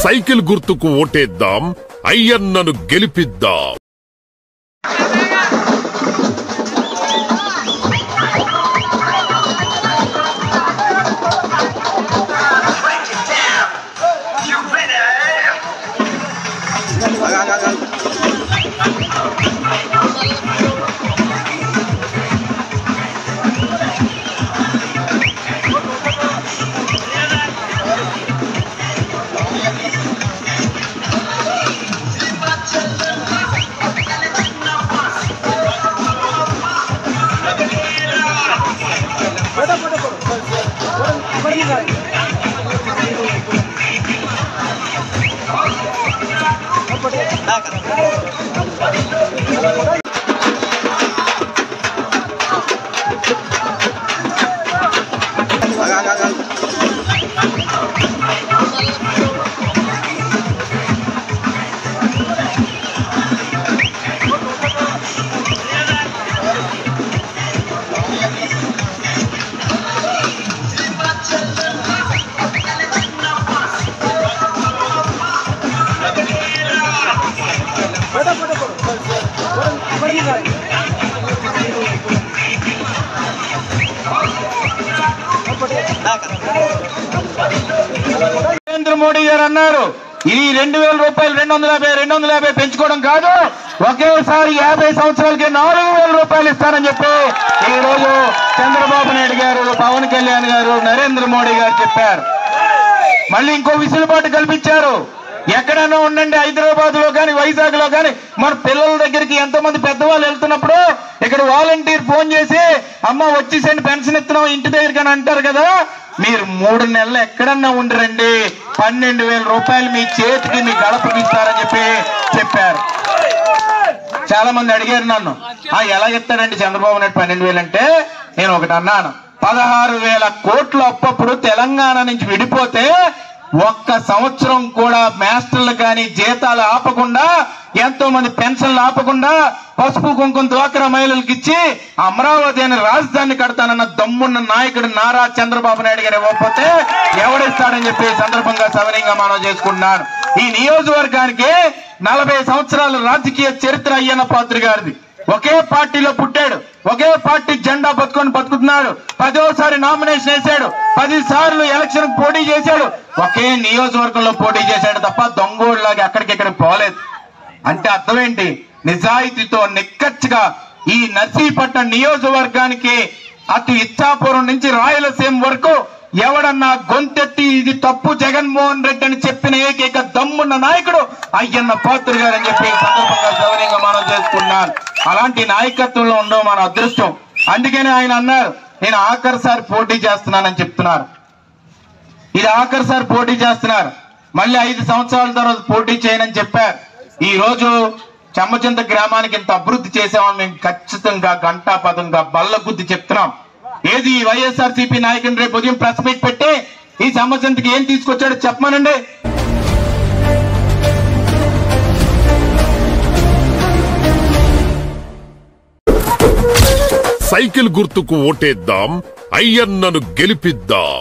Cycle గుర్తుకు ఓటేద్దాం, అయ్యన్నను గెలిపిద్దాం. నరేంద్ర మోడీ గారు అన్నారు, ఇది 2000 రూపాయలు 250 పెంచుకోవడం కాదు, ఒకేసారి 50 సంవత్సరాలకి 4000 రూపాయలు ఇస్తారని చెప్పి ఈ రోజు చంద్రబాబు నాయుడు గారు, పవన్ కళ్యాణ్ గారు, నరేంద్ర మోడీ గారు చెప్పారు. మళ్ళీ ఇంకో విసులుబాటు కల్పించారు. ఎక్కడైనా ఉండండి, హైదరాబాద్ లో కానీ వైజాగ్ లో కానీ మన పిల్లల దగ్గరికి ఎంతమంది పెద్దవాళ్ళు వెళ్తున్నప్పుడు ఇక్కడ వాలంటీర్ ఫోన్ చేసి అమ్మ వచ్చేసండి పెన్షన్ ఇస్తున్నాం ఇంటి దగ్గరికి అని అంటారు కదా, మీరు 3 నెలలు ఎక్కడన్నా ఉండిరండి, 12,000 రూపాయలు మీ చేతికి మీ గడపకి ఇస్తారని చెప్పి చెప్పారు. చాలా మంది అడిగారు నన్ను, ఎలా ఇస్తాడండి చంద్రబాబు నాయుడు 12,000 అంటే నేను ఒకటి అన్నాను, 16,000 కోట్ల అప్పప్పుడు తెలంగాణ నుంచి విడిపోతే ఒక్క సంవత్సరం కూడా మాస్టర్లు కానీ జీతాలు ఆపకుండా, ఎంతో మంది పెన్షన్లు ఆపకుండా, పసుపు కుంకుమ డ్వాక్రా మహిళలకు ఇచ్చి అమరావతి అనే రాజధాని కడతానన్న దమ్మున్న నాయకుడు నారా చంద్రబాబు నాయుడు గారు ఇవ్వకపోతే ఎవడిస్తాడని చెప్పి సందర్భంగా సవరంగా మనం చేసుకుంటున్నాను. ఈ నియోజకవర్గానికి 40 సంవత్సరాల రాజకీయ చరిత్ర అయ్యన్న పాత్ర గారిది. ఒకే పార్టీలో పుట్టాడు, ఒకే పార్టీ జెండా బతుకుతున్నాడు, 10వ నామినేషన్ వేశాడు, 10 సార్లు ఎలక్షన్ పోటీ చేశాడు, ఒకే నియోజకవర్గంలో పోటీ చేశాడు తప్ప దొంగోళ్ళలాగా ఎక్కడికెక్కడికి పోలేదు. అంటే అర్థం ఏంటి? నిజాయితీతో నిక్కచ్చిగా ఈ నర్సీపట్నం నియోజకవర్గానికి అటు ఇచ్చాపురం నుంచి రాయలసీమ వరకు ఎవడన్నా గొంతెత్తి ఇది తప్పు జగన్మోహన్ రెడ్డి అని చెప్పిన ఏకైక దమ్మున్న నాయకుడు అయ్యన్న పాత్ర గారు అని చెప్పి సందర్భంగా గౌరవంగా మనం చేసుకున్నాను. అలాంటి నాయకత్వంలో ఉండవు మన అదృష్టం. అందుకని ఆయన అన్నారు, నేను ఆఖరిసారి పోటీ చేస్తున్నానని చెప్తున్నారు. ఇది ఆఖరిసారి పోటీ చేస్తున్నారు, మళ్ళీ 5 సంవత్సరాల తర్వాత పోటీ చేయనని చెప్పారు. ఈ రోజు చెమ్మచింత గ్రామానికి ఇంత అభివృద్ధి చేసామని మేము ఖచ్చితంగా ఘంటాపదంగా బల్ల గుద్ది చెప్తున్నాం. ఏది వైఎస్ఆర్సీపీ నాయకుని రేపు ఉదయం ప్రెస్ మీట్ పెట్టి ఈ చెమ్మచింతకి ఏం తీసుకొచ్చాడో చెప్పమనండి. సైకిల్ గుర్తుకు ఓటేద్దాం, అయ్యన్నను గెలిపిద్దాం.